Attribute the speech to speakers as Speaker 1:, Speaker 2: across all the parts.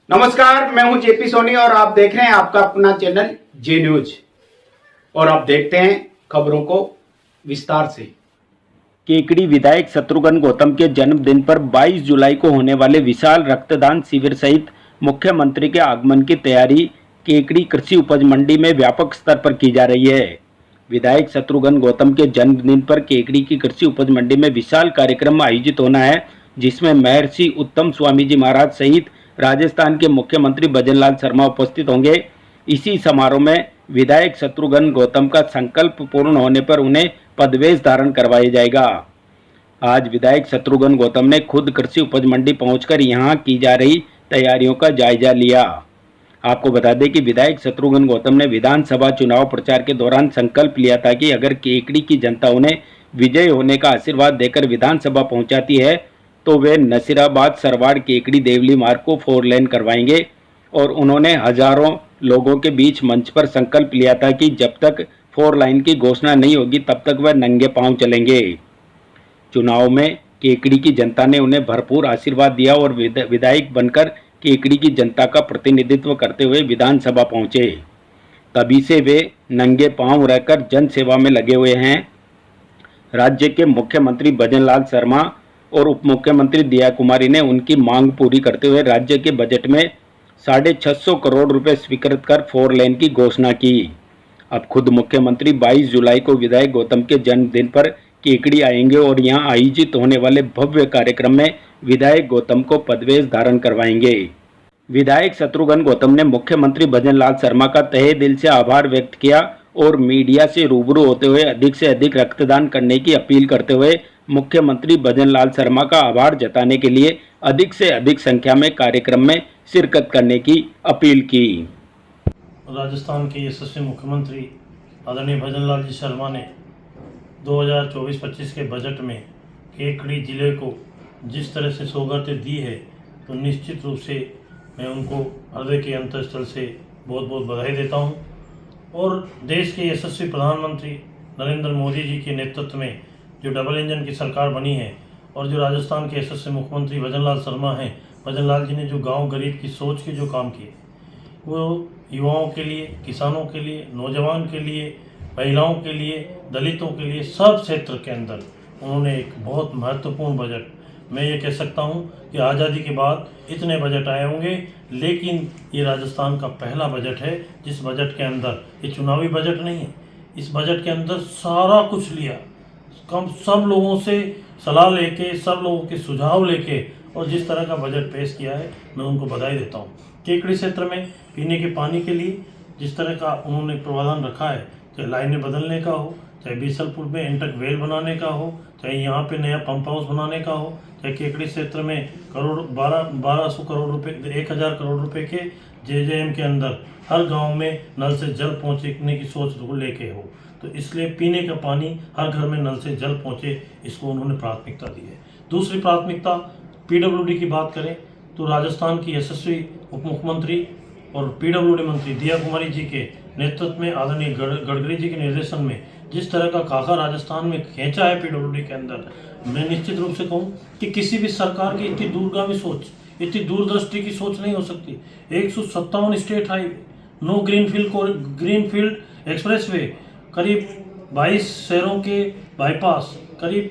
Speaker 1: नमस्कार, मैं हूं जेपी सोनी और आप देख रहे हैं आपका अपना चैनल जे न्यूज। और आप देखते हैं खबरों को विस्तार से। केकड़ी विधायक शत्रुघ्न गौतम के जन्मदिन पर 22 जुलाई को होने वाले विशाल रक्तदान शिविर सहित मुख्यमंत्री के आगमन की तैयारी केकड़ी कृषि उपज मंडी में व्यापक स्तर पर की जा रही है। विधायक शत्रुघ्न गौतम के जन्मदिन पर केकड़ी की कृषि उपज मंडी में विशाल कार्यक्रम आयोजित होना है, जिसमें महर्षि उत्तम स्वामी जी महाराज सहित राजस्थान के मुख्यमंत्री भजनलाल शर्मा उपस्थित होंगे। इसी समारोह में विधायक शत्रुघ्न गौतम का संकल्प पूर्ण होने पर उन्हें पदवेश धारण करवाया जाएगा। आज विधायक शत्रुघ्न गौतम ने खुद कृषि उपज मंडी पहुंचकर यहां की जा रही तैयारियों का जायजा लिया। आपको बता दें कि विधायक शत्रुघ्न गौतम ने विधानसभा चुनाव प्रचार के दौरान संकल्प लिया था कि अगर केकड़ी की जनता उन्हें विजय होने का आशीर्वाद देकर विधानसभा पहुंचाती है तो वे नसीराबाद सरवाड़ केकड़ी देवली मार्ग को 4 लेन करवाएंगे। और उन्होंने हजारों लोगों के बीच मंच पर संकल्प लिया था कि जब तक 4 लाइन की घोषणा नहीं होगी तब तक वह नंगे पांव चलेंगे। चुनाव में केकड़ी की जनता ने उन्हें भरपूर आशीर्वाद दिया और विधायक बनकर केकड़ी की जनता का प्रतिनिधित्व करते हुए विधानसभा पहुंचे। तभी से वे नंगे पांव रहकर जन सेवा में लगे हुए हैं। राज्य के मुख्यमंत्री भजनलाल शर्मा और उप मुख्यमंत्री दिया कुमारी ने उनकी मांग पूरी करते हुए राज्य के बजट में 650 करोड़ रुपए स्वीकृत कर 4 लेन की घोषणा की। अब खुद मुख्यमंत्री 22 जुलाई को विधायक गौतम के जन्मदिन पर केकड़ी आएंगे और यहां आयोजित होने वाले भव्य कार्यक्रम में विधायक गौतम को पदवेश धारण करवाएंगे। विधायक शत्रुघ्न गौतम ने मुख्यमंत्री भजनलाल शर्मा का तहे दिल से आभार व्यक्त किया और मीडिया से रूबरू होते हुए अधिक से अधिक रक्तदान करने की अपील करते हुए मुख्यमंत्री भजनलाल शर्मा का आभार जताने के लिए अधिक से अधिक संख्या में कार्यक्रम में शिरकत करने की अपील की।
Speaker 2: राजस्थान के यशस्वी मुख्यमंत्री आदरणीय भजनलाल जी शर्मा ने 2024-25 के बजट में केकड़ी जिले को जिस तरह से सौगातें दी है, तो निश्चित रूप से मैं उनको हृदय के अंतःस्थल से बहुत बहुत बधाई देता हूं। और देश के यशस्वी प्रधानमंत्री नरेंद्र मोदी जी के नेतृत्व में जो डबल इंजन की सरकार बनी है और जो राजस्थान के यशस्वी मुख्यमंत्री भजनलाल शर्मा हैं, भजनलाल जी ने जो गांव गरीब की सोच के जो काम किए, वो युवाओं के लिए, किसानों के लिए, नौजवान के लिए, महिलाओं के लिए, दलितों के लिए, सब क्षेत्र के अंदर उन्होंने एक बहुत महत्वपूर्ण बजट, मैं ये कह सकता हूँ कि आज़ादी के बाद इतने बजट आए होंगे, लेकिन ये राजस्थान का पहला बजट है जिस बजट के अंदर, ये चुनावी बजट नहीं है, इस बजट के अंदर सारा कुछ लिया, कम सब लोगों से सलाह लेके, सब लोगों के सुझाव लेके और जिस तरह का बजट पेश किया है, मैं उनको बधाई देता हूँ। केकड़ी क्षेत्र में पीने के पानी के लिए जिस तरह का उन्होंने प्रावधान रखा है, चाहे लाइनें बदलने का हो, चाहे बीसलपुर में इंटक वेल बनाने का हो, चाहे यहाँ पे नया पंप हाउस बनाने का हो, चाहे केकड़ी क्षेत्र में 1200 करोड़ रुपए, 1000 करोड़ रुपए के JJM के अंदर हर गांव में नल से जल पहुँचने की सोच को लेके हो, तो इसलिए पीने का पानी हर घर में नल से जल पहुँचे, इसको उन्होंने प्राथमिकता दी है। दूसरी प्राथमिकता PWD की बात करें तो राजस्थान की यशस्वी उप मुख्यमंत्री और PWD मंत्री दिया कुमारी जी के नेतृत्व में, आदरणीय गडकरी जी के निर्देशन में जिस तरह का खाका राजस्थान में खींचा है PWD के अंदर, मैं निश्चित रूप से कहूँ कि किसी भी सरकार की इतनी दूरगामी सोच, इतनी दूरदृष्टि की सोच नहीं हो सकती। 157 state highway, no greenfield expressway, करीब 22 शहरों के बाईपास, करीब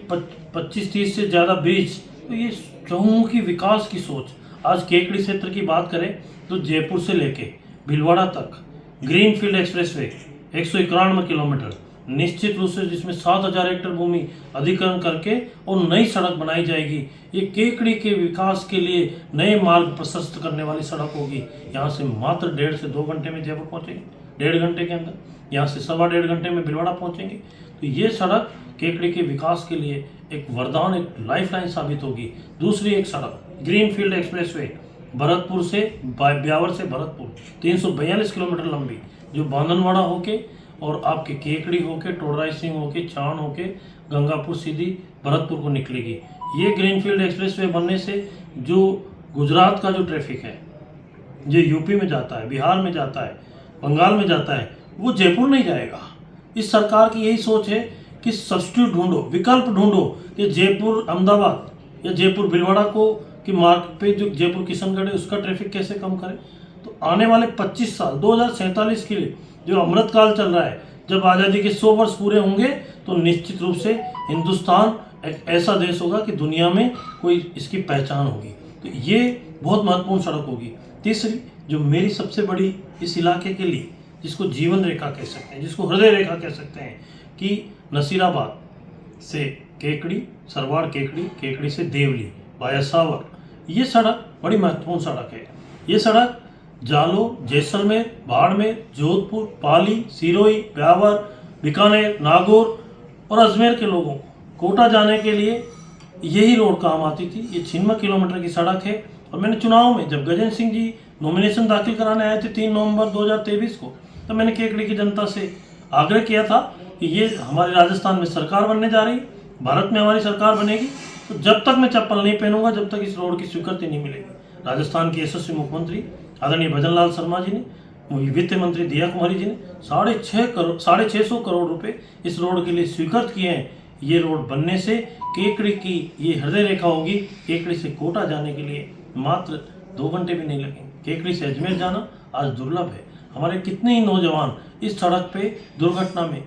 Speaker 2: 25-30 से ज़्यादा ब्रिज, तो ये चहुमुखी विकास की सोच। आज केकड़ी क्षेत्र की बात करें तो जयपुर से लेके भीलवाड़ा तक ग्रीनफील्ड एक्सप्रेसवे 191 किलोमीटर, निश्चित रूप से जिसमें 7000 हेक्टेयर भूमि अधिग्रहण करके और नई सड़क बनाई जाएगी। ये केकड़ी के विकास के लिए नए मार्ग प्रशस्त करने वाली सड़क होगी। यहाँ से मात्र 1.5 से 2 घंटे में जयपुर पहुँचेंगे, 1.5 घंटे के अंदर, यहाँ से 1.25 घंटे में भीलवाड़ा पहुँचेंगे। तो ये सड़क केकड़ी के विकास के लिए एक वरदान, एक लाइफलाइन साबित होगी। दूसरी एक सड़क ग्रीनफील्ड एक्सप्रेसवे भरतपुर से ब्यावर से भरतपुर 342 किलोमीटर लंबी, जो बांधनवाड़ा होके और आपके केकड़ी होके, टोडराई सिंह होके, छाण होके गंगापुर सीधी भरतपुर को निकलेगी। ये ग्रीनफील्ड एक्सप्रेसवे बनने से जो गुजरात का जो ट्रैफिक है, जो यूपी में जाता है, बिहार में जाता है, बंगाल में जाता है, वो जयपुर नहीं जाएगा। इस सरकार की यही सोच है कि सब्स्टिट्यूट ढूंढो, विकल्प ढूंढो कि जयपुर अहमदाबाद या जयपुर भीलवाड़ा को कि मार्ग पे जो जयपुर किशनगढ़ है उसका ट्रैफिक कैसे कम करें। तो आने वाले 25 साल 2047 के लिए जो अमृतकाल चल रहा है, जब आज़ादी के 100 वर्ष पूरे होंगे तो निश्चित रूप से हिंदुस्तान एक ऐसा देश होगा कि दुनिया में कोई इसकी पहचान होगी। तो ये बहुत महत्वपूर्ण सड़क होगी। तीसरी, जो मेरी सबसे बड़ी इस इलाके के लिए, जिसको जीवन रेखा कह सकते हैं, जिसको हृदय रेखा कह सकते हैं, कि नसीराबाद से केकड़ी, सरवाड़ केकड़ी, केकड़ी से देवली वाया सावर, ये सड़क बड़ी महत्वपूर्ण सड़क है। ये सड़क जालो, जैसलमेर, बाड़मेर, जोधपुर, पाली, सिरोही, ब्यावर, बीकानेर, नागौर और अजमेर के लोगों को कोटा जाने के लिए यही रोड काम आती थी। ये 96 किलोमीटर की सड़क है। और मैंने चुनाव में जब गजेंद्र सिंह जी नॉमिनेशन दाखिल कराने आए थे 3 नवंबर 2023 को, तो मैंने केकड़ी की जनता से आग्रह किया था कि ये हमारे राजस्थान में सरकार बनने जा रही, भारत में हमारी सरकार बनेगी, तो जब तक मैं चप्पल नहीं पहनूंगा, जब तक इस रोड की स्वीकृति नहीं मिलेगी। राजस्थान के यशस्वी मुख्यमंत्री आदरणीय भजन लाल शर्मा जी ने, वित्त मंत्री दिया कुमारी जी ने 650 करोड़ रुपए इस रोड के लिए स्वीकृत किए हैं। ये रोड बनने से केकड़ी की ये हृदय रेखा होगी। केकड़ी से कोटा जाने के लिए मात्र 2 घंटे भी नहीं लगेंगे। केकड़ी से अजमेर जाना आज दुर्लभ है। हमारे कितने ही नौजवान इस सड़क पे दुर्घटना में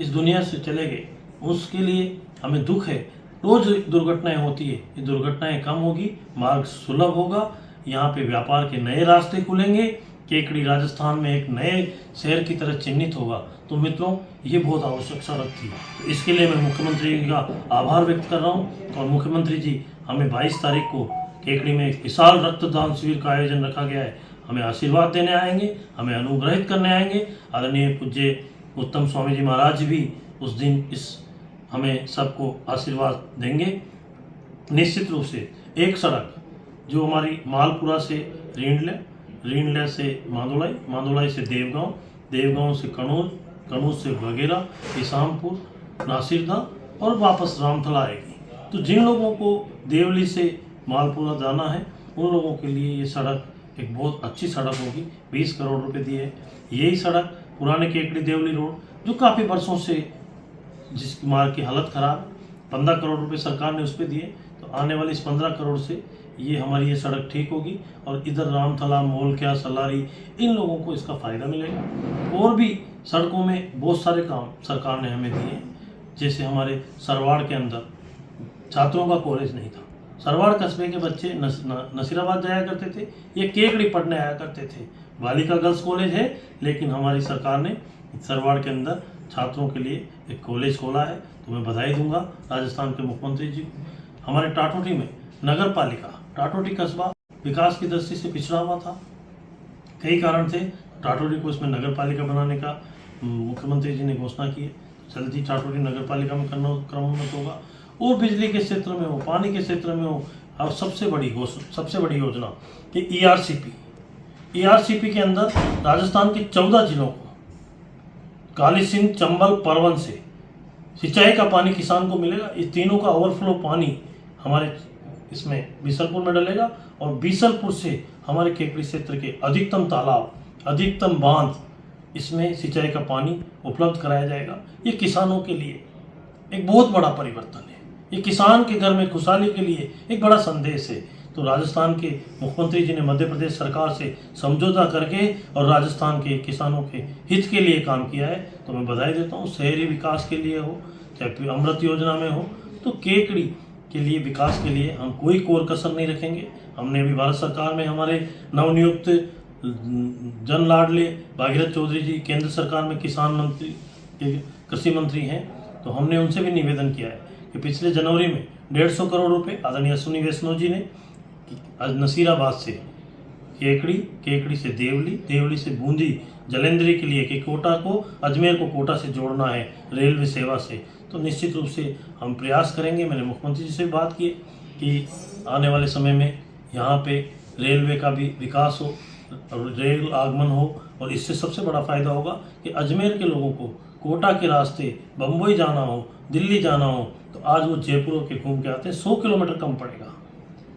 Speaker 2: इस दुनिया से चले गए, उसके लिए हमें दुख है। रोज दुर्घटनाएं होती है, ये दुर्घटनाएं कम होगी, मार्ग सुलभ होगा, यहाँ पे व्यापार के नए रास्ते खुलेंगे, केकड़ी राजस्थान में एक नए शहर की तरह चिन्हित होगा। तो मित्रों, ये बहुत आवश्यक सड़क थी। तो इसके लिए मैं मुख्यमंत्री का आभार व्यक्त कर रहा हूँ। और मुख्यमंत्री जी, हमें 22 तारीख को केकड़ी में एक विशाल रक्तदान शिविर का आयोजन रखा गया है। हमें आशीर्वाद देने आएंगे, हमें अनुग्रहित करने आएंगे। आदरणीय पूज्य उत्तम स्वामी जी महाराज जी भी उस दिन हमें सबको आशीर्वाद देंगे। निश्चित रूप से एक सड़क जो हमारी मालपुरा से रींडले से मांदोलाई, मांदोलाई से देवगांव, देवगांव से कनौज, कनौज से बघेरा, इसामपुर, नासिरदा और वापस रामथला आएगी। तो जिन लोगों को देवली से मालपुरा जाना है, उन लोगों के लिए ये सड़क एक बहुत अच्छी सड़क होगी। 20 करोड़ रुपए दिए। यही सड़क पुराने केकड़ी देवली रोड जो काफ़ी वर्षों से जिस मार्ग की हालत खराब, 15 करोड़ रुपए सरकार ने उस पर दिए। तो आने वाली इस 15 करोड़ से ये हमारी ये सड़क ठीक होगी। और इधर रामथला, मोलक्या, सलारी, इन लोगों को इसका फ़ायदा मिलेगा। और भी सड़कों में बहुत सारे काम सरकार ने हमें दिए। जैसे हमारे सरवाड़ के अंदर छात्रों का कॉलेज नहीं था। सरवाड़ कस्बे के बच्चे नसीराबाद जाया करते थे, ये केकड़ी पढ़ने आया करते थे। बालिका गर्ल्स कॉलेज है, लेकिन हमारी सरकार ने सरवाड़ के अंदर छात्रों के लिए एक कॉलेज खोला है। तो मैं बधाई दूंगा राजस्थान के मुख्यमंत्री जी को। हमारे टाटोटी में नगर पालिका, टाटोटी कस्बा विकास की दृष्टि से पिछड़ा हुआ था, कई कारण थे। टाटोटी को इसमें नगर पालिका बनाने का मुख्यमंत्री जी ने घोषणा की है। जल्दी टाटोटी नगर पालिका में क्रमोन्नत होगा। और बिजली के क्षेत्र में हो, पानी के क्षेत्र में हो, और सबसे बड़ी योजना कि ERCP के अंदर राजस्थान के 14 जिलों को काली सिंध, चंबल, परवन से सिंचाई का पानी किसान को मिलेगा। इस तीनों का ओवरफ्लो पानी हमारे इसमें बीसलपुर में डलेगा। और बीसलपुर से हमारे केकड़ी क्षेत्र के अधिकतम तालाब, अधिकतम बांध, इसमें सिंचाई का पानी उपलब्ध कराया जाएगा। ये किसानों के लिए एक बहुत बड़ा परिवर्तन है। ये किसान के घर में खुशहाली के लिए एक बड़ा संदेश है। तो राजस्थान के मुख्यमंत्री जी ने मध्य प्रदेश सरकार से समझौता करके और राजस्थान के किसानों के हित के लिए काम किया है। तो मैं बधाई देता हूँ। शहरी विकास के लिए हो, चाहे अमृत योजना में हो, तो केकड़ी के लिए विकास के लिए हम कोई कोर कसर नहीं रखेंगे। हमने अभी भारत सरकार में हमारे नवनियुक्त जन लाडले भागीरथ चौधरी जी केंद्र सरकार में किसान मंत्री, कृषि मंत्री हैं। तो हमने उनसे भी निवेदन किया है कि पिछले जनवरी में 150 करोड़ रुपए आदरणीय अश्विनी वैष्णव जी ने नसीराबाद से केकड़ी, केकड़ी से देवली, देवली से बूंदी, जलेंद्री के लिए कि कोटा को, अजमेर को कोटा से जोड़ना है रेलवे सेवा से। तो निश्चित रूप से हम प्रयास करेंगे। मैंने मुख्यमंत्री जी से बात की कि आने वाले समय में यहाँ पे रेलवे का भी विकास हो, रेल आगमन हो। और इससे सबसे बड़ा फायदा होगा कि अजमेर के लोगों को कोटा के रास्ते बम्बई जाना हो, दिल्ली जाना हो, तो आज वो जयपुर के घूम के आते हैं, 100 किलोमीटर कम पड़ेगा।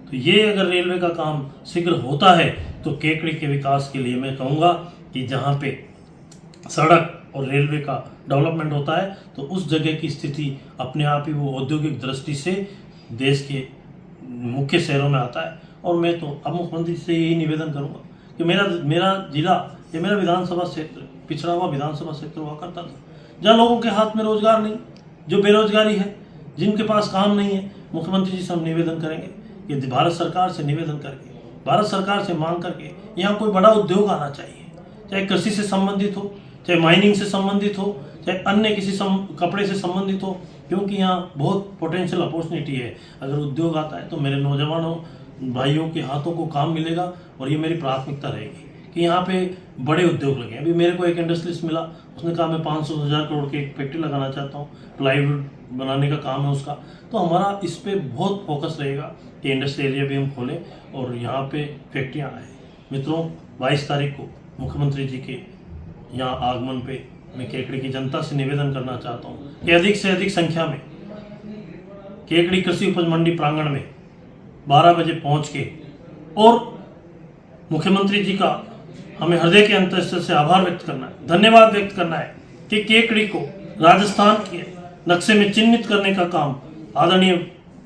Speaker 2: तो ये अगर रेलवे का काम शीघ्र होता है तो केकड़ी के विकास के लिए मैं कहूँगा कि जहाँ पे सड़क और रेलवे का डेवलपमेंट होता है तो उस जगह की स्थिति अपने आप ही वो औद्योगिक दृष्टि से देश के मुख्य शहरों में आता है। और मैं तो अब मुख्यमंत्री से यही निवेदन करूंगा कि मेरा जिला, ये मेरा विधानसभा क्षेत्र पिछड़ा हुआ विधानसभा क्षेत्र हुआ करता था, जहाँ लोगों के हाथ में रोजगार नहीं, जो बेरोजगारी है, जिनके पास काम नहीं है। मुख्यमंत्री जी से हम निवेदन करेंगे कि भारत सरकार से निवेदन करके, भारत सरकार से मांग करके यहाँ कोई बड़ा उद्योग आना चाहिए, चाहे कृषि से संबंधित हो, चाहे माइनिंग से संबंधित हो, चाहे अन्य किसी कपड़े से संबंधित हो, क्योंकि यहाँ बहुत पोटेंशियल अपॉर्चुनिटी है। अगर उद्योग आता है तो मेरे नौजवानों भाइयों के हाथों को काम मिलेगा और ये मेरी प्राथमिकता रहेगी कि यहाँ पे बड़े उद्योग लगे। अभी मेरे को एक इंडस्ट्रियलिस्ट मिला, उसने कहा मैं 500,000 करोड़ की एक फैक्ट्री लगाना चाहता हूँ, प्लाईवुड बनाने का काम है उसका। तो हमारा इस पे बहुत फोकस रहेगा कि इंडस्ट्री एरिया भी हम खोलें और यहाँ पे फैक्ट्रियाँ आए। मित्रों, 22 तारीख को मुख्यमंत्री जी के यहाँ आगमन पे मैं केकड़ी की जनता से निवेदन करना चाहता हूँ कि अधिक से अधिक संख्या में केकड़ी कृषि उपज मंडी प्रांगण में 12 बजे पहुँच के और मुख्यमंत्री जी का हमें हृदय के अंतःस्थल से आभार व्यक्त करना है, धन्यवाद व्यक्त करना है कि केकड़ी को राजस्थान के नक्शे में चिन्हित करने का काम आदरणीय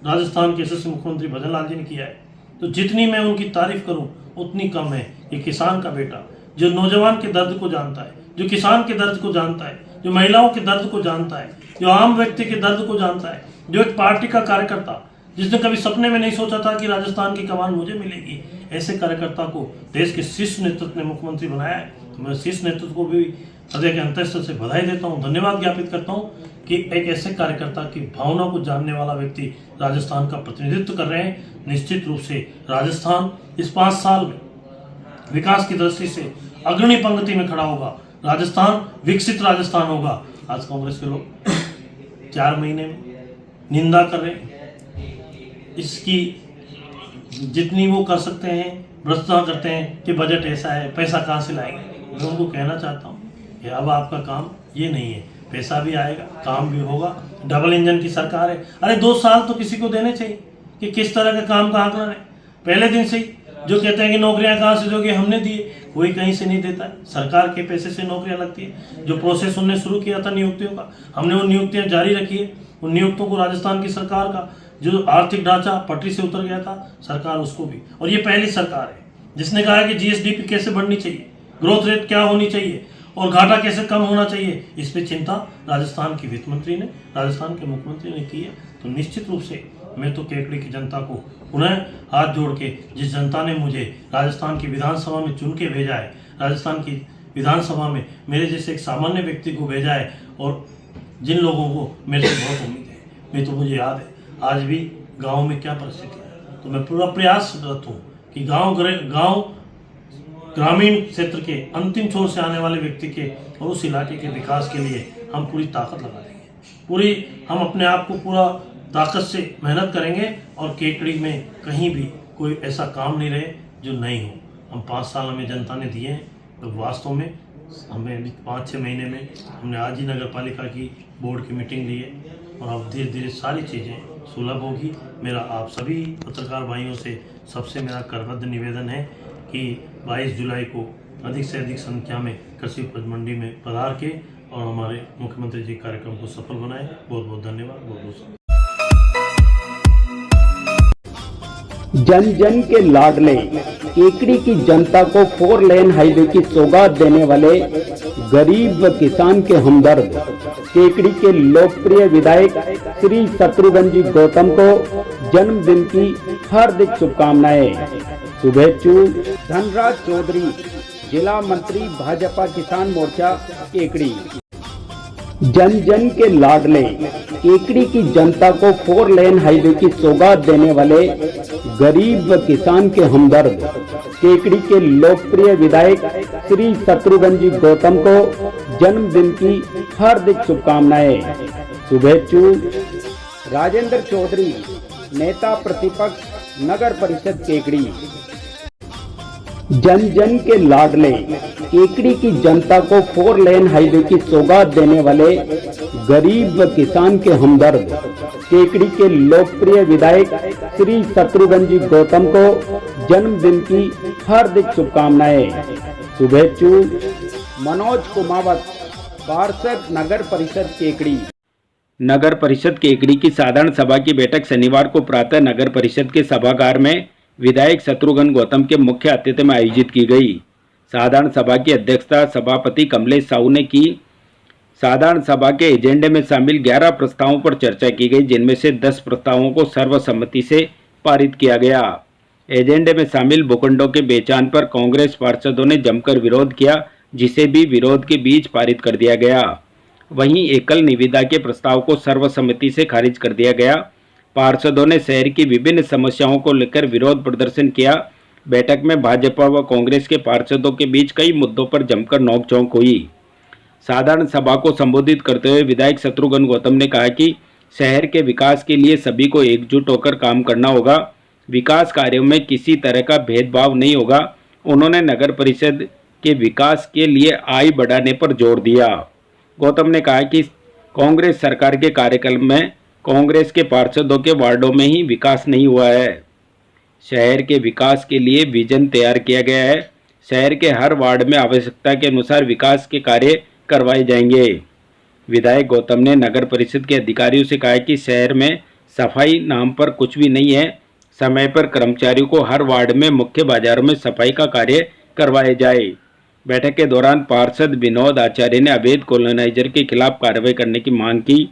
Speaker 2: राजस्थान के यशस्वी मुख्यमंत्री भजन लाल जी ने किया है। तो जितनी मैं उनकी तारीफ करूं उतनी कम है। ये किसान का बेटा जो नौजवान के दर्द को जानता है, जो किसान के दर्द को जानता है, जो महिलाओं के दर्द को जानता है, जो आम व्यक्ति के दर्द को जानता है, जो एक पार्टी का कार्यकर्ता जिसने कभी सपने में नहीं सोचा था कि राजस्थान की कमान मुझे मिलेगी, ऐसे कार्यकर्ता को देश के शीर्ष नेतृत्व ने मुख्यमंत्री बनाया है। तो मैं शीर्ष नेतृत्व को भी हृदय के अंतःस्थल से बधाई देता हूँ, धन्यवाद ज्ञापित करता हूँ कि एक ऐसे कार्यकर्ता की भावना को जानने वाला व्यक्ति राजस्थान का प्रतिनिधित्व कर रहे हैं। निश्चित रूप से राजस्थान इस 5 साल में विकास की दृष्टि से अग्रणी पंक्ति में खड़ा होगा। राजस्थान विकसित राजस्थान होगा। आज कांग्रेस के लोग 4 महीने में निंदा कर रहे हैं, इसकी जितनी वो कर सकते हैं भ्रष्टाचार करते हैं कि बजट ऐसा है, पैसा कहाँ से लाएंगे। मैं उनको कहना चाहता हूँ कि अब आपका काम ये नहीं है, पैसा भी आएगा, काम भी होगा। डबल इंजन की सरकार है। अरे 2 साल तो किसी को देने चाहिए कि किस तरह का काम का आकलन है। पहले दिन से ही जो कहते हैं कि नौकरियां कहाँ से दोगे, हमने दिए, कोई कहीं से नहीं देता है। सरकार के पैसे से नौकरियां लगती है। जो प्रोसेस उनने शुरू किया था नियुक्तियों का, हमने वो नियुक्तियां जारी रखी है। उन नियुक्तों को राजस्थान की सरकार का जो आर्थिक ढांचा पटरी से उतर गया था, सरकार उसको भी। और ये पहली सरकार है जिसने कहा है कि जीएसडीपी कैसे बढ़नी चाहिए, ग्रोथ रेट क्या होनी चाहिए और घाटा कैसे कम होना चाहिए। इस पे चिंता राजस्थान की वित्त मंत्री ने, राजस्थान के मुख्यमंत्री ने की है। तो निश्चित रूप से मैं तो केकड़ी की जनता को पुनः हाथ जोड़ के, जिस जनता ने मुझे राजस्थान की विधानसभा में चुन के भेजा है, राजस्थान की विधानसभा में मेरे जैसे एक सामान्य व्यक्ति को भेजा है और जिन लोगों को मेरे से बहुत उम्मीद है, मैं तो मुझे याद है आज भी गाँव में क्या परिस्थिति है। तो मैं पूरा प्रयासरत हूँ कि गाँव ग्रामीण क्षेत्र के अंतिम छोर से आने वाले व्यक्ति के और उस इलाके के विकास के लिए हम पूरी ताकत लगा देंगे। हम अपने आप को पूरा ताकत से मेहनत करेंगे और केकड़ी में कहीं भी कोई ऐसा काम नहीं रहे जो नहीं हो। हम 5 साल हमें जनता ने दिए हैं, तो वास्तव में हमें 5-6 महीने में हमने आज ही नगर पालिका की बोर्ड की मीटिंग ली है और अब धीरे धीरे सारी चीज़ें सुलभ होगी। मेरा आप सभी पत्रकार भाइयों से सबसे मेरा करबद्ध निवेदन है कि 22 जुलाई को अधिक से अधिक संख्या में कृषि उपज मंडी में पधार के और हमारे मुख्यमंत्री जी कार्यक्रम को सफल बनाएं। बहुत बहुत धन्यवाद। बहुत बहुत
Speaker 1: जन जन के लाडले केकड़ी की जनता को 4 लेन हाईवे की सौगात देने वाले गरीब व किसान के हमदर्द केकड़ी के लोकप्रिय विधायक श्री शत्रुघ्न जी गौतम को जन्मदिन की हार्दिक शुभकामनाएं। शुभेच्छु धनराज चौधरी, जिला मंत्री भाजपा किसान मोर्चा केकड़ी। जन जन के लाडले केकड़ी की जनता को 4 लेन हाईवे की सौगात देने वाले गरीब व किसान के हमदर्द केकड़ी के लोकप्रिय विधायक श्री शत्रुघ्न जी गौतम को जन्मदिन की हार्दिक शुभकामनाएं। शुभेच्छु राजेंद्र चौधरी, नेता प्रतिपक्ष नगर परिषद केकड़ी। जन जन के लाडले केकड़ी की जनता को 4 लेन हाईवे की सौगात देने वाले गरीब व किसान के हमदर्द केकड़ी के लोकप्रिय विधायक श्री शत्रुघ्न जी गौतम को जन्मदिन की हार्दिक शुभकामनाएं। शुभेच्छु मनोज कुमावत, पार्षद नगर परिषद केकड़ी। नगर परिषद केकड़ी की साधारण सभा की बैठक शनिवार को प्रातः नगर परिषद के सभागार में विधायक शत्रुघ्न गौतम के मुख्य आतिथ्य में आयोजित की गई। साधारण सभा की अध्यक्षता सभापति कमलेश साहू ने की। साधारण सभा के एजेंडे में शामिल 11 प्रस्तावों पर चर्चा की गई, जिनमें से 10 प्रस्तावों को सर्वसम्मति से पारित किया गया। एजेंडे में शामिल भूखंडों के बेचान पर कांग्रेस पार्षदों ने जमकर विरोध किया, जिसे भी विरोध के बीच पारित कर दिया गया। वहीं एकल निविदा के प्रस्ताव को सर्वसम्मति से खारिज कर दिया गया। पार्षदों ने शहर की विभिन्न समस्याओं को लेकर विरोध प्रदर्शन किया। बैठक में भाजपा व कांग्रेस के पार्षदों के बीच कई मुद्दों पर जमकर नोकझोंक हुई। साधारण सभा को संबोधित करते हुए विधायक शत्रुघ्न गौतम ने कहा कि शहर के विकास के लिए सभी को एकजुट होकर काम करना होगा। विकास कार्यों में किसी तरह का भेदभाव नहीं होगा। उन्होंने नगर परिषद के विकास के लिए आय बढ़ाने पर जोर दिया। गौतम ने कहा कि कांग्रेस सरकार के कार्यकाल में कांग्रेस के पार्षदों के वार्डों में ही विकास नहीं हुआ है। शहर के विकास के लिए विजन तैयार किया गया है। शहर के हर वार्ड में आवश्यकता के अनुसार विकास के कार्य करवाए जाएंगे। विधायक गौतम ने नगर परिषद के अधिकारियों से कहा कि शहर में सफाई नाम पर कुछ भी नहीं है। समय पर कर्मचारियों को हर वार्ड में मुख्य बाजारों में सफाई का कार्य करवाया जाए। बैठक के दौरान पार्षद विनोद आचार्य ने अवैध कॉलोनाइजर के खिलाफ कार्रवाई करने की मांग की।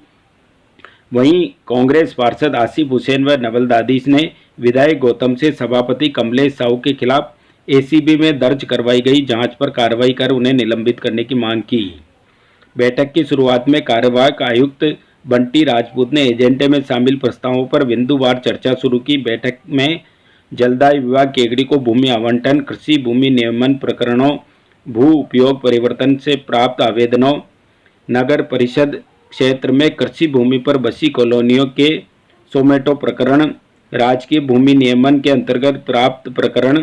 Speaker 1: वहीं कांग्रेस पार्षद आसिफ हुसैन व नवल दादिश ने विधायक गौतम से सभापति कमलेश साहू के खिलाफ एसीबी में दर्ज करवाई गई जांच पर कार्रवाई कर उन्हें निलंबित करने की मांग की। बैठक की शुरुआत में कार्यवाहक आयुक्त बंटी राजपूत ने एजेंडे में शामिल प्रस्तावों पर बिंदुवार चर्चा शुरू की। बैठक में जलदाय विभाग केकड़ी को भूमि आवंटन, कृषि भूमि नियमन प्रकरणों, भू उपयोग परिवर्तन से प्राप्त आवेदनों, नगर परिषद क्षेत्र में कृषि भूमि पर बसी कॉलोनियों के सोमेटो प्रकरण, राजकीय भूमि नियमन के अंतर्गत प्राप्त प्रकरण,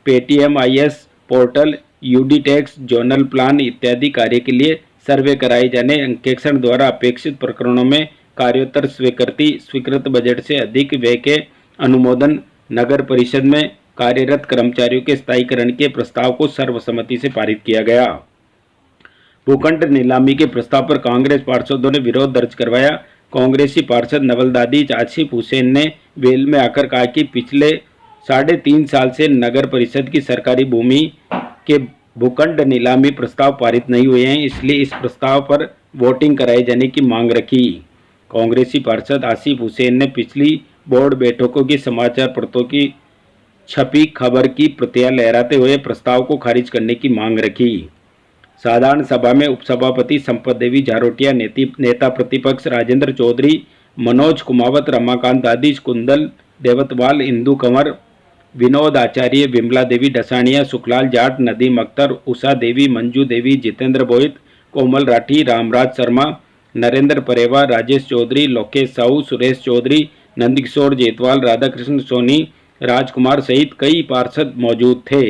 Speaker 1: Paytm IS portal, U D tax, zonal plan इत्यादि कार्य के लिए सर्वे कराए जाने, अंकेक्षण द्वारा अपेक्षित प्रकरणों में कार्योत्तर स्वीकृति, स्वीकृत बजट से अधिक व्यय के अनुमोदन, नगर परिषद में कार्यरत कर्मचारियों के स्थायीकरण के प्रस्ताव को सर्वसम्मति से पारित किया गया। भूखंड नीलामी के प्रस्ताव पर कांग्रेस पार्षदों ने विरोध दर्ज करवाया। कांग्रेसी पार्षद नवल दादिश आसिफ हुसैन ने वेल में आकर कहा कि पिछले 3.5 साल से नगर परिषद की सरकारी भूमि के भूखंड नीलामी प्रस्ताव पारित नहीं हुए हैं, इसलिए इस प्रस्ताव पर वोटिंग कराए जाने की मांग रखी। कांग्रेसी पार्षद आसिफ हुसैन ने पिछली बोर्ड बैठकों की समाचार पत्रों की छपी खबर की प्रतियां लहराते हुए प्रस्ताव को खारिज करने की मांग रखी। साधारण सभा में उपसभापति संपत देवी झारोटिया, नेता प्रतिपक्ष राजेंद्र चौधरी, मनोज कुमावत, रमाकांत दादिश, कुंदल देवतवाल, इंदू कंवर, विनोद आचार्य, विमला देवी डसानिया, सुखलाल जाट, नदीम अख्तर, उषा देवी, मंजू देवी, जितेंद्र बोहित, कोमल राठी, रामराज शर्मा, नरेंद्र परेवा, राजेश चौधरी, लोकेश साहू, सुरेश चौधरी, नंदकिशोर जेतवाल, राधाकृष्ण सोनी, राजकुमार सहित कई पार्षद मौजूद थे।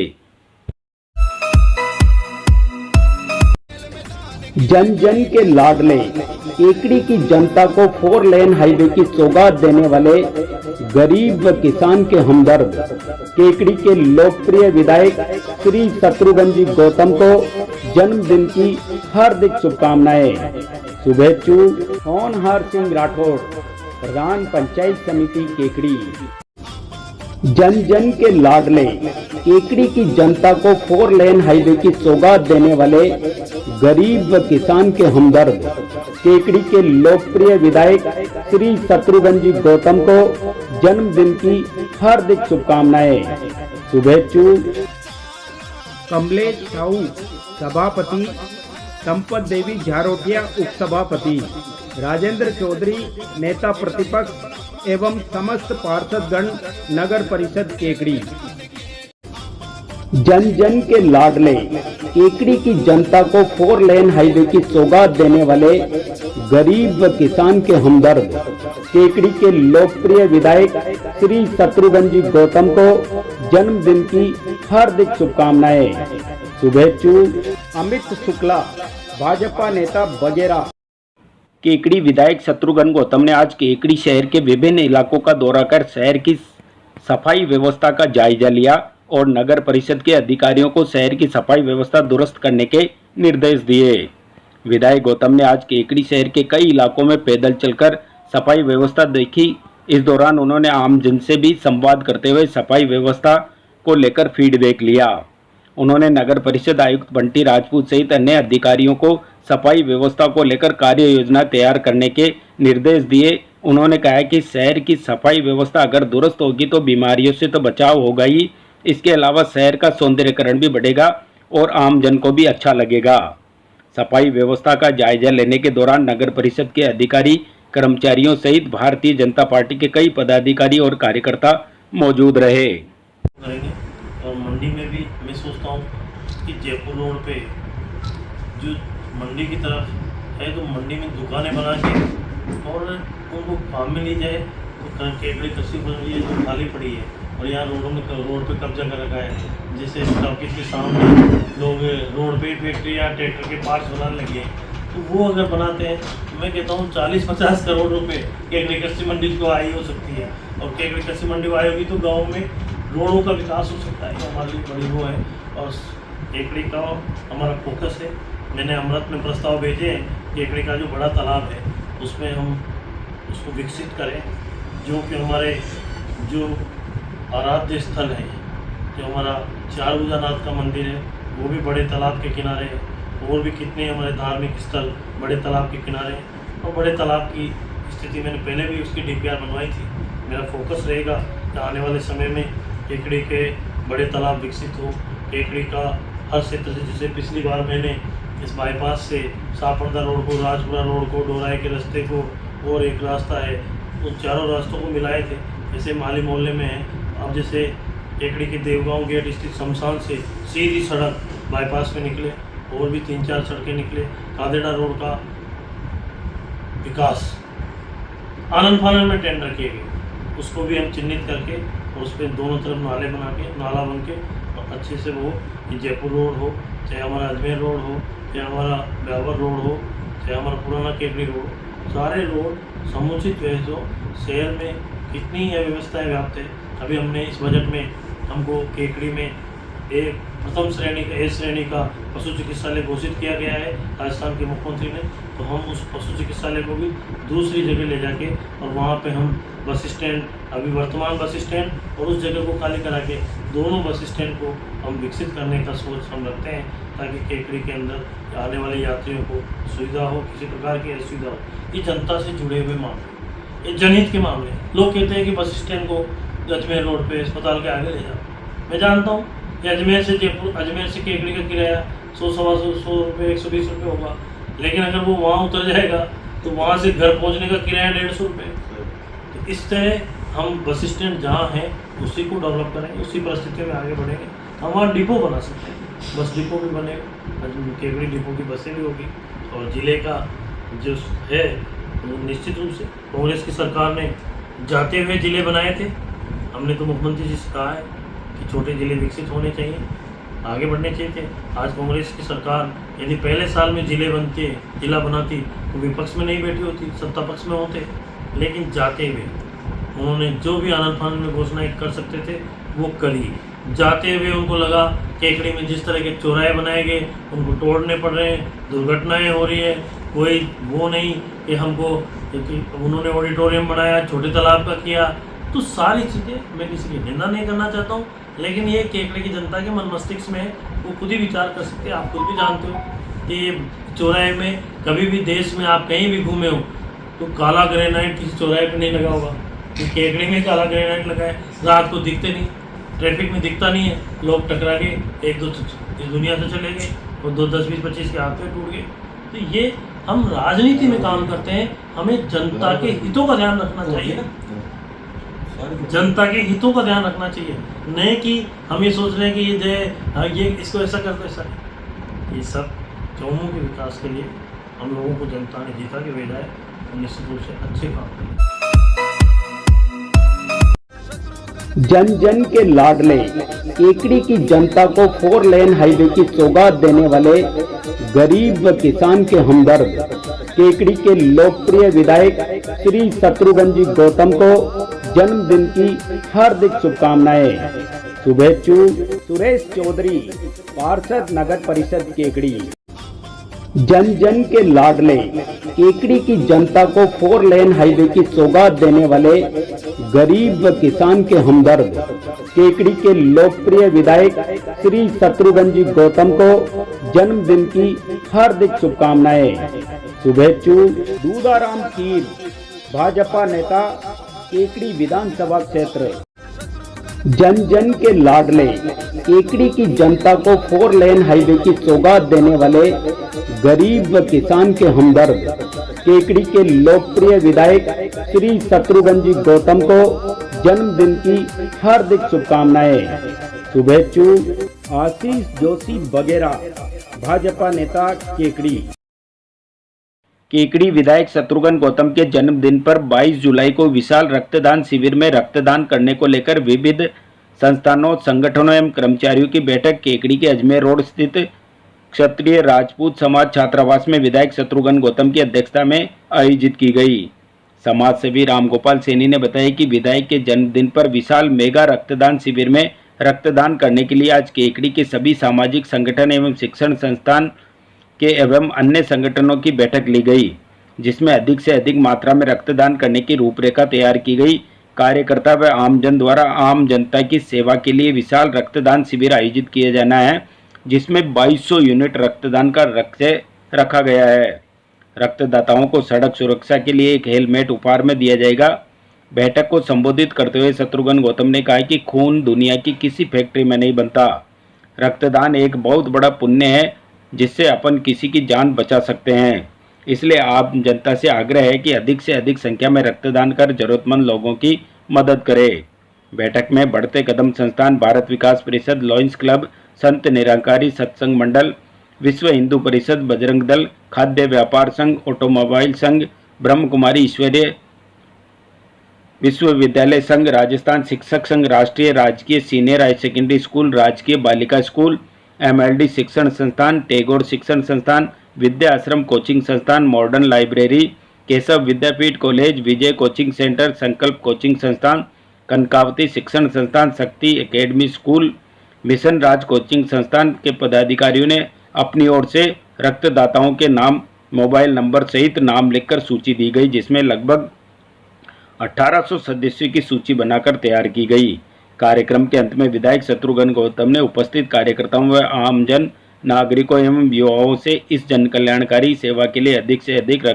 Speaker 3: जन जन के लाडले केकड़ी की जनता को 4 लेन हाईवे की सौगात देने वाले गरीब व किसान के हमदर्द केकड़ी के लोकप्रिय विधायक श्री शत्रुघ्न जी गौतम को जन्मदिन की हार्दिक शुभकामनाएं। शुभेच्छु होनहार सिंह राठौड़, प्रधान पंचायत समिति केकड़ी। जन जन के लाडले केकड़ी की जनता को 4 लेन हाईवे की सौगात देने वाले गरीब व किसान के हमदर्द केकड़ी के लोकप्रिय विधायक श्री शत्रुघ्न जी गौतम को जन्मदिन की हार्दिक शुभकामनाएं। शुभेच्छु
Speaker 1: कमलेश साहू सभापति, संपत देवी झारोटिया उपसभापति, राजेंद्र चौधरी नेता प्रतिपक्ष एवं समस्त पार्षदगण नगर परिषद केकड़ी।
Speaker 3: जन जन के लाडले केकड़ी की जनता को 4 लेन हाईवे की सौगात देने वाले गरीब व किसान के हमदर्द केकड़ी के लोकप्रिय विधायक श्री शत्रुघ्न जी गौतम को जन्मदिन की हार्दिक शुभकामनाएं। शुभेच्छु अमित शुक्ला, भाजपा नेता बगेरा।
Speaker 1: केकड़ी विधायक शत्रुघ्न गौतम ने आज केकड़ी शहर के विभिन्न इलाकों का दौरा कर शहर की सफाई व्यवस्था का जायजा लिया और नगर परिषद के अधिकारियों को शहर की सफाई व्यवस्था दुरुस्त करने के निर्देश दिए।
Speaker 3: विधायक गौतम ने आज केकड़ी शहर के कई इलाकों में पैदल चलकर सफाई व्यवस्था देखी। इस दौरान उन्होंने आमजन से भी संवाद करते हुए सफाई व्यवस्था को लेकर फीडबैक लिया। उन्होंने नगर परिषद आयुक्त बंटी राजपूत सहित अन्य अधिकारियों को सफाई व्यवस्था को लेकर कार्य योजना तैयार करने के निर्देश दिए। उन्होंने कहा कि शहर की सफाई व्यवस्था अगर दुरुस्त होगी तो बीमारियों से तो बचाव होगा ही, इसके अलावा शहर का सौंदर्यीकरण भी बढ़ेगा और आमजन को भी अच्छा लगेगा। सफाई व्यवस्था का जायजा लेने के दौरान नगर परिषद के अधिकारी, कर्मचारियों सहित भारतीय जनता पार्टी के कई पदाधिकारी और कार्यकर्ता मौजूद रहे।
Speaker 2: करेंगे और मंडी में भी मैं सोचता हूँ कि जयपुर रोड पे जो मंडी की तरफ है तो मंडी में दुकानें बना के और उनको काम में ली जाए। तो केकड़ी कृषि बन रही है जो खाली पड़ी है और यहाँ रोड पे कब्जा कर रखा है, जैसे स्टॉकेज के सामने लोग रोड पे फैक्ट्री या ट्रैक्टर के पार्ट्स बनाने लगे हैं। तो वो अगर बनाते हैं तो मैं कहता हूँ 40-50 करोड़ रुपए केकड़ी कृषि मंडी को आई हो सकती है और केकड़ी कृषि मंडी को आई होगी तो गाँव में रोडों का विकास हो सकता है। हमारे लिए बड़ी वो है और केकड़ी का हमारा फोकस है। मैंने अमृत में प्रस्ताव भेजे हैं केकड़ी का जो बड़ा तालाब है उसमें हम उसको विकसित करें, जो कि हमारे जो आराध्य स्थल है, जो हमारा चारभुजानाथ का मंदिर है वो भी बड़े तालाब के किनारे है। और भी कितने हमारे धार्मिक स्थल बड़े तालाब के किनारे हैं और बड़े तालाब की स्थिति मैंने पहले भी उसकी DPR बनवाई थी। मेरा फोकस रहेगा कि आने वाले समय में केकड़ी के बड़े तालाब विकसित हो। केकड़ी का हर क्षेत्र से, जैसे पिछली बार मैंने इस बाईपास से सापड़दा रोड को, राजपुरा रोड को, डोराई के रास्ते को और एक रास्ता है, उन चारों रास्तों को मिलाए थे। जैसे माली मोहल्ले में है, अब जैसे केकड़ी के देवगांव गेट स्थित शमशान से सीधी सड़क बाईपास में निकले और भी 3-4 सड़कें निकले। कादेड़ा रोड का विकास आनंद फानंद में टेंडर किए गए, उसको भी हम चिन्हित करके और उस पर दोनों तरफ नाले बना के, नाला बन के और अच्छे से वो जयपुर रोड हो, चाहे हमारा अजमेर रोड हो, चाहे हमारा ब्यावर रोड हो, चाहे हमारा पुराना केकड़ी रोड हो, सारे रोड समुचित व्यवस्था हो। शहर में कितनी अव्यवस्थाएँ व्याप्त है। अभी हमने इस बजट में हमको केकड़ी में एक प्रथम श्रेणी का, ए श्रेणी का पशु चिकित्सालय घोषित किया गया है राजस्थान के मुख्यमंत्री ने। तो हम उस पशु चिकित्सालय को भी दूसरी जगह ले जाके और वहाँ पे हम बस स्टैंड, अभी वर्तमान बस स्टैंड और उस जगह को खाली करा के दोनों बस स्टैंड को हम विकसित करने का सोच हम रखते हैं, ताकि केकड़ी के अंदर आने वाले यात्रियों को सुविधा हो, किसी प्रकार की असुविधा हो। ये जनता से जुड़े हुए मामले, ये जनहित के मामले। लोग कहते हैं कि बस स्टैंड को अजमेर रोड पे अस्पताल के आगे ले जाओ। मैं जानता हूँ कि अजमेर से जयपुर, अजमेर से केकड़ी का किराया 100-125 रुपये, 120 रुपये होगा, लेकिन अगर वो वहाँ उतर जाएगा तो वहाँ से घर पहुँचने का किराया 150 रुपये। तो इस तरह हम बस स्टैंड जहाँ है उसी को डेवलप करेंगे, उसी परिस्थिति में आगे बढ़ेंगे। हम वहाँ डिपो बना सकते हैं, बस डिपो भी बनेगा, केकड़ी डिपो की बसें भी होगी और ज़िले का जो है तो निश्चित रूप से कांग्रेस की सरकार ने जाते हुए ज़िले बनाए थे। हमने तो मुख्यमंत्री जी से कहा है कि छोटे ज़िले विकसित होने चाहिए, आगे बढ़ने चाहिए थे। आज कांग्रेस की सरकार यदि पहले साल में ज़िले बनते, ज़िला बनाती तो विपक्ष में नहीं बैठी होती, सत्ता पक्ष में होते। लेकिन जाते हुए उन्होंने जो भी आनंद फानंद में घोषणाएं कर सकते थे वो करी। जाते हुए उनको लगा केकड़ी में जिस तरह के चौराहे बनाए गए उनको तोड़ने पड़ रहे हैं, दुर्घटनाएँ हो रही है, कोई वो नहीं कि हमको, उन्होंने ऑडिटोरियम बनाया, छोटे तालाब का किया। तो सारी चीज़ें, मैं किसी की निंदा नहीं करना चाहता हूँ, लेकिन ये केकड़ी की जनता के मन मस्तिष्क में वो खुद ही विचार कर सकते हैं। आप खुद भी जानते हो कि ये चौराहे में कभी भी देश में आप कहीं भी घूमे हो तो काला ग्रेनाइट किसी चौराहे पे नहीं लगा होगा। केकड़ी में काला ग्रेनाइट लगा है, रात को दिखते नहीं, ट्रैफिक में दिखता नहीं है, लोग टकरा के एक दो इस दुनिया से चले गए और 10-20-25 के हाथ पे टूट गए। तो ये हम राजनीति में काम करते हैं, हमें जनता के हितों का ध्यान रखना चाहिए ना, जनता के हितों का ध्यान रखना चाहिए, नहीं कि हम ये सोच रहे हैं कि ये इसको ऐसा कर दो, ऐसा नहीं। ये सब चौमू के विकास के लिए हम लोगों को जनता ने जीता के भेजा है, तो निश्चित रूप से अच्छे काम करें।
Speaker 3: जन जन के लाडले केकड़ी की जनता को 4 लेन हाईवे की सौगात देने वाले गरीब किसान के हमदर्द केकड़ी के लोकप्रिय विधायक श्री शत्रुघ्न जी गौतम को जन्मदिन की हार्दिक शुभकामनाएं। शुभेच्छु सुरेश चौधरी, पार्षद नगर परिषद केकड़ी। जन जन के लाडले केकड़ी की जनता को 4 लेन हाईवे की सौगात देने वाले गरीब व किसान के हमदर्द केकड़ी के लोकप्रिय विधायक श्री शत्रुघ्न जी गौतम को जन्मदिन की हार्दिक शुभकामनाएं। शुभेच्छु दूधाराम कीर, भाजपा नेता, केकड़ी विधानसभा क्षेत्र। जन जन के लाडले केकड़ी की जनता को 4 लेन हाईवे की सौगात देने वाले गरीब व किसान के हमदर्द केकड़ी के लोकप्रिय विधायक श्री शत्रुघ्न जी गौतम को जन्मदिन की हार्दिक शुभकामनाएं। शुभेच्छु आशीष जोशी वगैरह, भाजपा नेता, केकड़ी।
Speaker 1: केकड़ी विधायक शत्रुघ्न गौतम के जन्मदिन पर 22 जुलाई को विशाल रक्तदान शिविर में रक्तदान करने को लेकर विविध संस्थानों, संगठनों एवं कर्मचारियों की बैठक केकड़ी के अजमेर रोड स्थित क्षत्रिय राजपूत समाज छात्रावास में विधायक शत्रुघ्न गौतम की अध्यक्षता में आयोजित की गई। समाज सेवी रामगोपाल सैनी ने बताया कि विधायक के जन्मदिन पर विशाल मेगा रक्तदान शिविर में रक्तदान करने के लिए आज केकड़ी के सभी सामाजिक संगठन एवं शिक्षण संस्थान के एवं अन्य संगठनों की बैठक ली गई, जिसमें अधिक से अधिक मात्रा में रक्तदान करने की रूपरेखा तैयार की गई। कार्यकर्ता व आमजन द्वारा आम जनता की सेवा के लिए विशाल रक्तदान शिविर आयोजित किया जाना है, जिसमें 2200 यूनिट रक्तदान का लक्ष्य रखा गया है। रक्तदाताओं को सड़क सुरक्षा के लिए एक हेलमेट उपहार में दिया जाएगा। बैठक को संबोधित करते हुए शत्रुघ्न गौतम ने कहा कि खून दुनिया की किसी फैक्ट्री में नहीं बनता। रक्तदान एक बहुत बड़ा पुण्य है जिससे अपन किसी की जान बचा सकते हैं। इसलिए आप जनता से आग्रह है कि अधिक से अधिक संख्या में रक्तदान कर जरूरतमंद लोगों की मदद करें। बैठक में बढ़ते कदम संस्थान, भारत विकास परिषद, लॉयंस क्लब, संत निरंकारी सत्संग मंडल, विश्व हिंदू परिषद, बजरंग दल, खाद्य व्यापार संघ, ऑटोमोबाइल संघ, ब्रह्म कुमारी ईश्वरीय विश्वविद्यालय संघ, राजस्थान शिक्षक संघ, राष्ट्रीय राजकीय सीनियर हायर सेकेंडरी स्कूल, राजकीय बालिका स्कूल, MLD शिक्षण संस्थान, टैगोर शिक्षण संस्थान, विद्या आश्रम कोचिंग संस्थान, मॉडर्न लाइब्रेरी, केशव विद्यापीठ कॉलेज, विजय कोचिंग सेंटर, संकल्प कोचिंग संस्थान, कनकावती शिक्षण संस्थान, शक्ति एकेडमी स्कूल, मिशन राज कोचिंग संस्थान के पदाधिकारियों ने अपनी ओर से रक्तदाताओं के नाम, मोबाइल नंबर सहित नाम लिखकर सूची दी गई, जिसमें लगभग 1800 सदस्यों की सूची बनाकर तैयार की गई। कार्यक्रम के अंत में विधायक शत्रुघ्न गौतम ने उपस्थित कार्यकर्ताओं व आमजन नागरिकों एवं युवाओं से इस जन कल्याणकारी सेवा के लिए अधिक से अधिक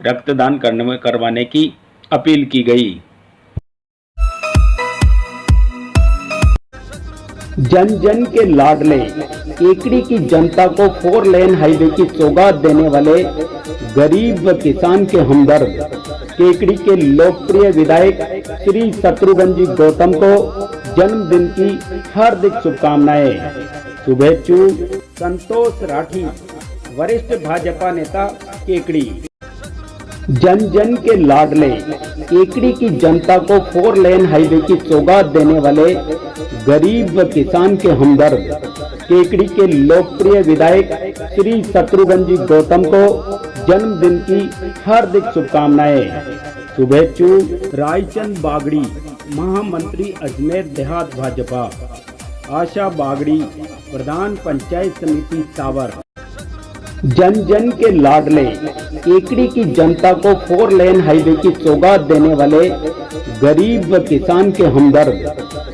Speaker 1: रक्तदान करवाने की अपील की गई।
Speaker 3: जन जन के लाडले केकड़ी की जनता को 4 लेन हाईवे की सौगात देने वाले गरीब व किसान के हमदर्द केकड़ी के लोकप्रिय विधायक श्री शत्रुघ्न जी गौतम को जन्मदिन की हार्दिक शुभकामनाएं। शुभेच्छु संतोष राठी, वरिष्ठ भाजपा नेता, केकड़ी। जन जन के लाडले केकड़ी की जनता को 4 लेन हाईवे की सौगात देने वाले गरीब व किसान के हमदर्द केकड़ी के लोकप्रिय विधायक श्री शत्रुघ्न जी गौतम को जन्मदिन की हार्दिक शुभकामनाएं। शुभेच्छु रायचंद बागड़ी, महामंत्री अजमेर देहात भाजपा, आशा बागड़ी, प्रधान पंचायत समिति सावर। जन जन के लाडले केकड़ी की जनता को 4 लेन हाईवे की सौगात देने वाले गरीब व किसान के हमदर्द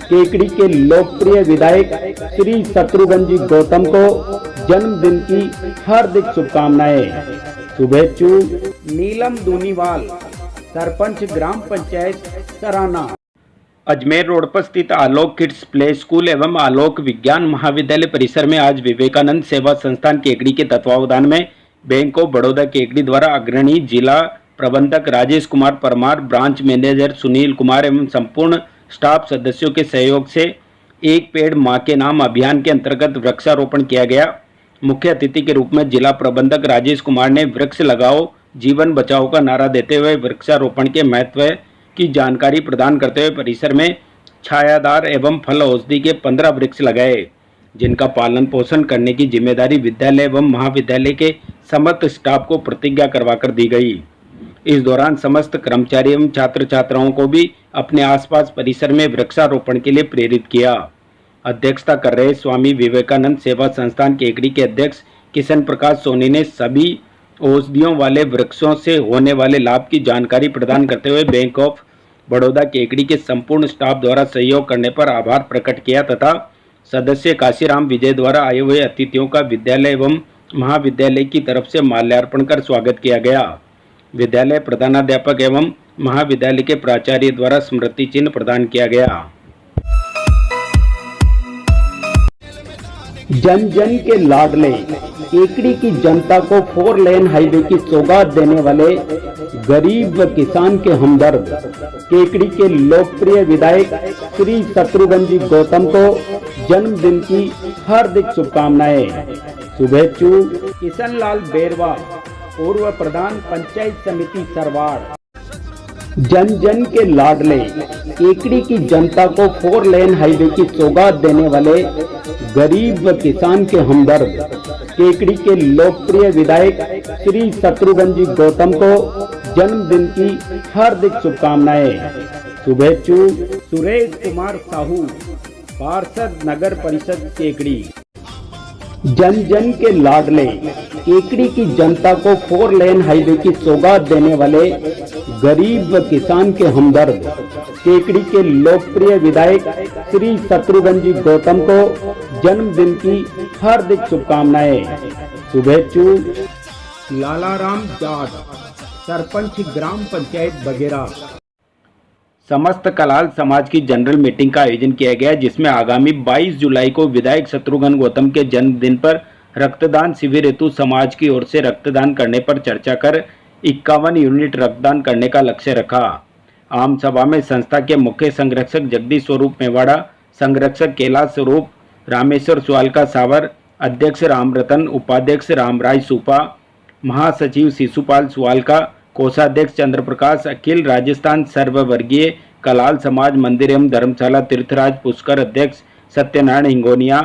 Speaker 3: केकड़ी के लोकप्रिय विधायक श्री शत्रुघ्न जी गौतम को जन्मदिन की हार्दिक शुभकामनाएं। शुभेच्छु नीलम दूनीवाल, सरपंच ग्राम पंचायत सराना।
Speaker 1: अजमेर रोड पर स्थित आलोक किड्स प्ले स्कूल एवं आलोक विज्ञान महाविद्यालय परिसर में आज विवेकानंद सेवा संस्थान केकड़ी के तत्वावधान में बैंक ऑफ बड़ौदा केकड़ी द्वारा अग्रणी जिला प्रबंधक राजेश कुमार परमार, ब्रांच मैनेजर सुनील कुमार एवं संपूर्ण स्टाफ सदस्यों के सहयोग से एक पेड़ मां के नाम अभियान के अंतर्गत वृक्षारोपण किया गया। मुख्य अतिथि के रूप में जिला प्रबंधक राजेश कुमार ने वृक्ष लगाओ जीवन बचाओ का नारा देते हुए वृक्षारोपण के महत्व की जानकारी प्रदान करते हुए परिसर में छायादार एवं फल औषधि के 15 वृक्ष लगाए, जिनका पालन पोषण करने की जिम्मेदारी विद्यालय एवं महाविद्यालय के समस्त स्टाफ को प्रतिज्ञा करवाकर दी गई। इस दौरान समस्त कर्मचारी एवं छात्र छात्राओं को भी अपने आसपास परिसर में वृक्षारोपण के लिए प्रेरित किया। अध्यक्षता कर रहे स्वामी विवेकानंद सेवा संस्थान केकड़ी के अध्यक्ष
Speaker 3: किशन प्रकाश सोनी ने सभी औषधियों वाले वृक्षों से होने वाले लाभ की जानकारी प्रदान करते हुए बैंक ऑफ बड़ौदा केकड़ी के संपूर्ण स्टाफ द्वारा सहयोग करने पर आभार प्रकट किया तथा सदस्य काशीराम विजय द्वारा आए हुए अतिथियों का विद्यालय एवं महाविद्यालय की तरफ से माल्यार्पण कर स्वागत किया गया। विद्यालय प्रधानाध्यापक एवं महाविद्यालय के प्राचार्य द्वारा स्मृति चिन्ह प्रदान किया गया। जन जन के लाडले केकड़ी की जनता को 4 लेन हाईवे की सौगात देने वाले गरीब किसान के हमदर्द केकड़ी के लोकप्रिय विधायक श्री शत्रुघ्न जी गौतम को जन्मदिन की हार्दिक शुभकामनाएं। शुभेच्छु किशन लाल बेरवा, पूर्व प्रधान पंचायत समिति सरवाड़। जन जन के लाडले केकड़ी की जनता को 4 लेन हाईवे की सौगात देने वाले गरीब किसान के हमदर्द केकड़ी के लोकप्रिय विधायक श्री शत्रुघ्न जी गौतम को जन्मदिन की हार्दिक शुभकामनाएं। शुभेच्छु सुरेश कुमार साहू, पार्षद नगर परिषद केकड़ी। जन जन के लाडले केकड़ी की जनता को 4 लेन हाईवे की सौगात देने वाले गरीब किसान के हमदर्द केकड़ी के लोकप्रिय विधायक श्री शत्रुघ्न जी गौतम को जन्मदिन की हार्दिक शुभकामनाएं। शुभेच्छु लालाराम जाट, सरपंच ग्राम पंचायत बगेरा। समस्त कलाल समाज की जनरल मीटिंग का आयोजन किया गया, जिसमें आगामी 22 जुलाई को विधायक शत्रुघ्न गौतम के जन्मदिन पर रक्तदान शिविर हेतु समाज की ओर से रक्तदान करने पर चर्चा कर 51 यूनिट रक्तदान करने का लक्ष्य रखा। आम सभा में संस्था के मुख्य संरक्षक जगदीश स्वरूप मेवाड़ा, संरक्षक कैलाश स्वरूप, रामेश्वर सुवालका सावर, अध्यक्ष रामरतन, उपाध्यक्ष रामराज सूपा, महासचिव शिशुपाल सुवालका, कोषाध्यक्ष चंद्र प्रकाश, अखिल राजस्थान सर्ववर्गीय कलाल समाज मंदिर एवं धर्मशाला तीर्थराज पुष्कर अध्यक्ष सत्यनारायण हिंगोनिया,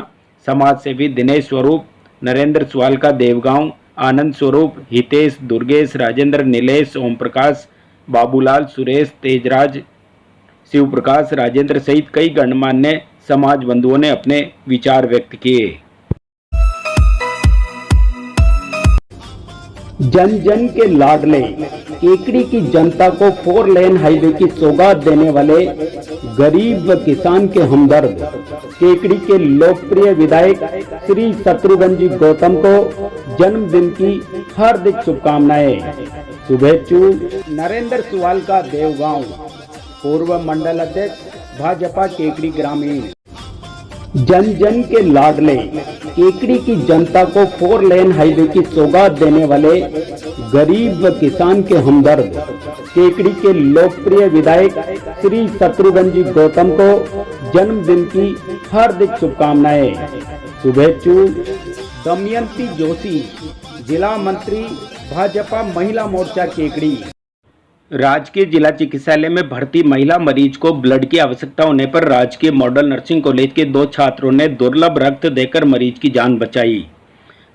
Speaker 3: समाज सेवी दिनेश स्वरूप, नरेंद्र सुवालका देवगांव, आनंद स्वरूप, हितेश, दुर्गेश, राजेंद्र, नीलेश, ओम प्रकाश, बाबूलाल, सुरेश, तेजराज, शिव प्रकाश, राजेंद्र सहित कई गणमान्य समाज बंधुओं ने अपने विचार व्यक्त किए। जन जन के लाडले केकड़ी की जनता को 4 लेन हाईवे की सौगात देने वाले गरीब किसान के हमदर्द केकड़ी के लोकप्रिय विधायक श्री शत्रुघ्न जी गौतम को जन्मदिन की हार्दिक शुभकामनाएं। शुभेच्छु नरेंद्र सुवालका देवगांव, पूर्व मंडल अध्यक्ष भाजपा केकड़ी ग्रामीण। जन जन के लाडले केकड़ी की जनता को 4 लेन हाईवे की सौगात देने वाले गरीब किसान के हमदर्द केकड़ी के लोकप्रिय विधायक श्री शत्रुघ्न जी गौतम को जन्मदिन की हार्दिक शुभकामनाएं। शुभेच्छु दमयंती जोशी, जिला मंत्री भाजपा महिला मोर्चा केकड़ी। राजकीय जिला चिकित्सालय में भर्ती महिला मरीज को ब्लड की आवश्यकता होने पर राजकीय मॉडल नर्सिंग कॉलेज के 2 छात्रों ने दुर्लभ रक्त देकर मरीज की जान बचाई।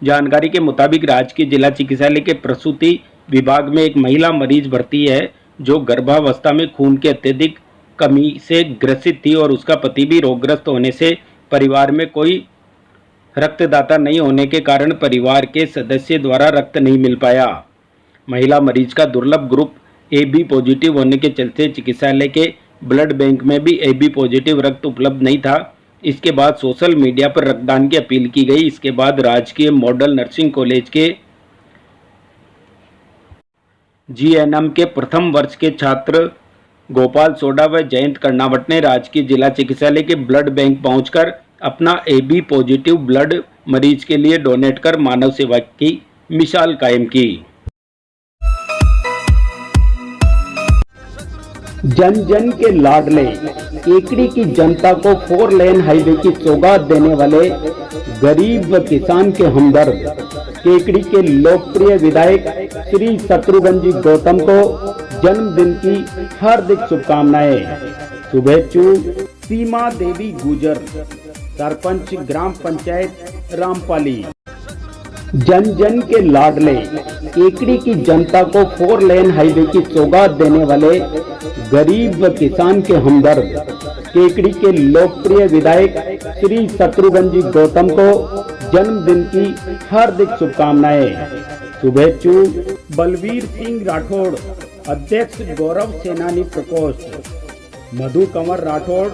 Speaker 3: जानकारी के मुताबिक राजकीय जिला चिकित्सालय के प्रसूति विभाग में एक महिला मरीज भर्ती है, जो गर्भावस्था में खून की अत्यधिक कमी से ग्रसित थी और उसका पति भी रोगग्रस्त होने से परिवार में कोई रक्तदाता नहीं होने के कारण परिवार के सदस्य द्वारा रक्त नहीं मिल पाया। महिला मरीज का दुर्लभ ग्रुप AB पॉजिटिव होने के चलते चिकित्सालय के ब्लड बैंक में भी AB पॉजिटिव रक्त उपलब्ध नहीं था। इसके बाद सोशल मीडिया पर रक्तदान की अपील की गई। इसके बाद राजकीय मॉडल नर्सिंग कॉलेज के GNM के प्रथम वर्ष के छात्र गोपाल सोडा व जयंत कर्णावट ने राजकीय जिला चिकित्सालय के ब्लड बैंक पहुंचकर अपना AB पॉजिटिव ब्लड मरीज के लिए डोनेट कर मानव सेवा की मिसाल कायम की। जन जन के लाडले केकड़ी की जनता को 4 लेन हाईवे की सौगात देने वाले गरीब किसान के हमदर्द केकड़ी के लोकप्रिय विधायक श्री शत्रुघ्न जी गौतम को जन्मदिन की हार्दिक शुभकामनाएं। शुभेच्छु सीमा देवी गुजर, सरपंच ग्राम पंचायत रामपाली। जन जन के लाडले केकड़ी की जनता को 4 लेन हाईवे की सौगात देने वाले गरीब किसान के हमदर्द केकड़ी के लोकप्रिय विधायक श्री शत्रुघ्न जी गौतम को जन्मदिन की हार्दिक शुभकामनाएं। शुभेच्छु बलवीर सिंह राठौड़, अध्यक्ष गौरव सेनानी प्रकोष्ठ, मधु कंवर राठौड़,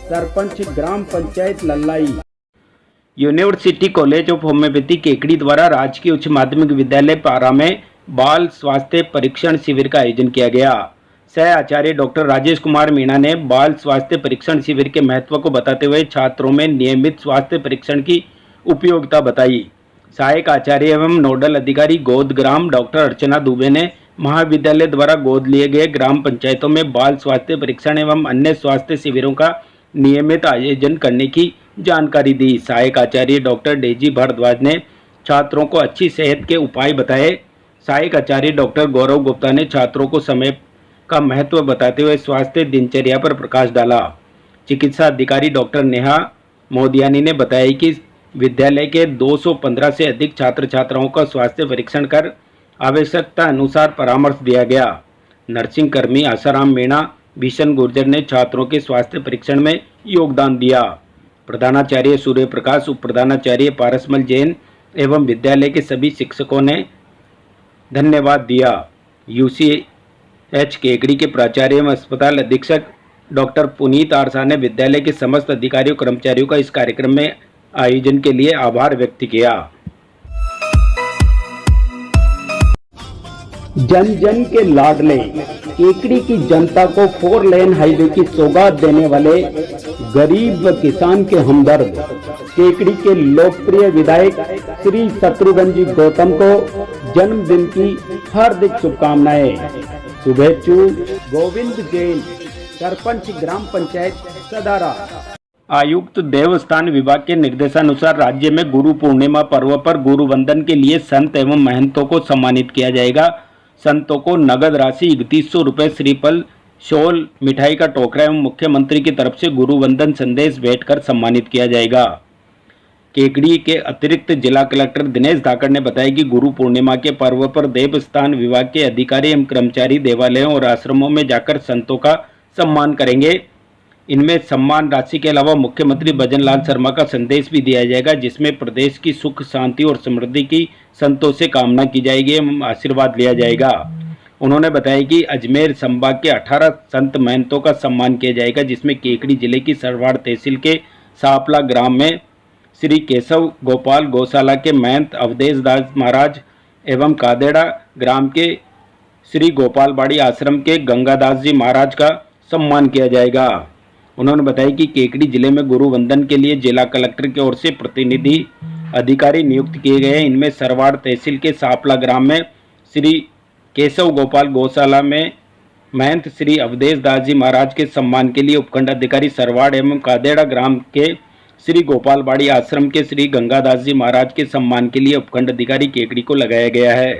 Speaker 3: सरपंच ग्राम panchayat Lallai. University College of Homeopathy Kekri द्वारा राजकीय उच्च माध्यमिक विद्यालय पारा में बाल स्वास्थ्य परीक्षण शिविर का आयोजन किया गया। सह आचार्य डॉक्टर राजेश कुमार मीणा ने बाल स्वास्थ्य परीक्षण शिविर के महत्व को बताते हुए छात्रों में नियमित स्वास्थ्य परीक्षण की उपयोगिता बताई। सहायक आचार्य एवं नोडल अधिकारी गोद ग्राम डॉक्टर अर्चना दुबे ने महाविद्यालय द्वारा गोद लिए गए ग्राम पंचायतों में बाल स्वास्थ्य परीक्षण एवं अन्य स्वास्थ्य शिविरों का नियमित आयोजन करने की जानकारी दी। सहायक आचार्य डॉक्टर डेजी भारद्वाज ने छात्रों को अच्छी सेहत के उपाय बताए। सहायक आचार्य डॉक्टर गौरव गुप्ता ने छात्रों को समय का महत्व बताते हुए स्वास्थ्य दिनचर्या पर प्रकाश डाला। चिकित्सा अधिकारी डॉक्टर नेहा मोदियानी ने बताया कि विद्यालय के 215 से अधिक छात्र छात्राओं का स्वास्थ्य परीक्षण कर आवश्यकता अनुसार परामर्श दिया गया। नर्सिंग कर्मी आसाराम मीणा, भीषण गुर्जर ने छात्रों के स्वास्थ्य परीक्षण में योगदान दिया। प्रधानाचार्य सूर्य प्रकाश, उप प्रधानाचार्य पारसमल जैन एवं विद्यालय के सभी शिक्षकों ने धन्यवाद दिया। यूसीएच केकड़ी के प्राचार्य एवं अस्पताल अधीक्षक डॉक्टर पुनीत आरसा ने विद्यालय के समस्त अधिकारियों कर्मचारियों का इस कार्यक्रम में आयोजन के लिए आभार व्यक्त किया। जन जन के लाडले केकड़ी की जनता को 4 लेन हाईवे की सौगात देने वाले गरीब व किसान के हमदर्द केकड़ी के लोकप्रिय विधायक श्री शत्रुघ्न जी गौतम को जन्मदिन की हार्दिक शुभकामनाएं। शुभेच्छु गोविंद जैन, सरपंच ग्राम पंचायत सदारा। आयुक्त देवस्थान विभाग के निर्देशानुसार राज्य में गुरु पूर्णिमा पर्व पर गुरु वंदन के लिए संत एवं महंतों को सम्मानित किया जाएगा। संतों को नगद राशि 3100 रुपये, श्रीफल, शॉल, मिठाई का टोकरा एवं मुख्यमंत्री की तरफ से गुरु वंदन संदेश भेंट कर सम्मानित किया जाएगा। केकड़ी के अतिरिक्त जिला कलेक्टर दिनेश धाकड़ ने बताया कि गुरु पूर्णिमा के पर्व पर देवस्थान विभाग के अधिकारी एवं कर्मचारी देवालयों और आश्रमों में जाकर संतों का सम्मान करेंगे। इनमें सम्मान राशि के अलावा मुख्यमंत्री भजन लाल शर्मा का संदेश भी दिया जाएगा, जिसमें प्रदेश की सुख शांति और समृद्धि की संतों से कामना की जाएगी एवं आशीर्वाद लिया जाएगा। उन्होंने बताया कि अजमेर संभाग के 18 संत महंतों का सम्मान किया जाएगा, जिसमें केकड़ी जिले की सरवाड़ तहसील के सापला ग्राम में श्री केशव गोपाल गौशाला के महंत अवधेश दास महाराज एवं कादेड़ा ग्राम के श्री गोपालबाड़ी आश्रम के गंगादास जी महाराज का सम्मान किया जाएगा। उन्होंने बताया कि केकड़ी जिले में गुरु वंदन के लिए जिला कलेक्टर की ओर से प्रतिनिधि अधिकारी नियुक्त किए गए हैं। इनमें सरवाड़ तहसील के सापला ग्राम में श्री केशव गोपाल गौशाला में महंत श्री अवधेश दास जी महाराज के सम्मान के लिए उपखंड अधिकारी सरवाड़ एवं कादेड़ा ग्राम के श्री गोपालबाड़ी आश्रम के श्री गंगादास जी महाराज के सम्मान के लिए उपखंड अधिकारी केकड़ी को लगाया गया है।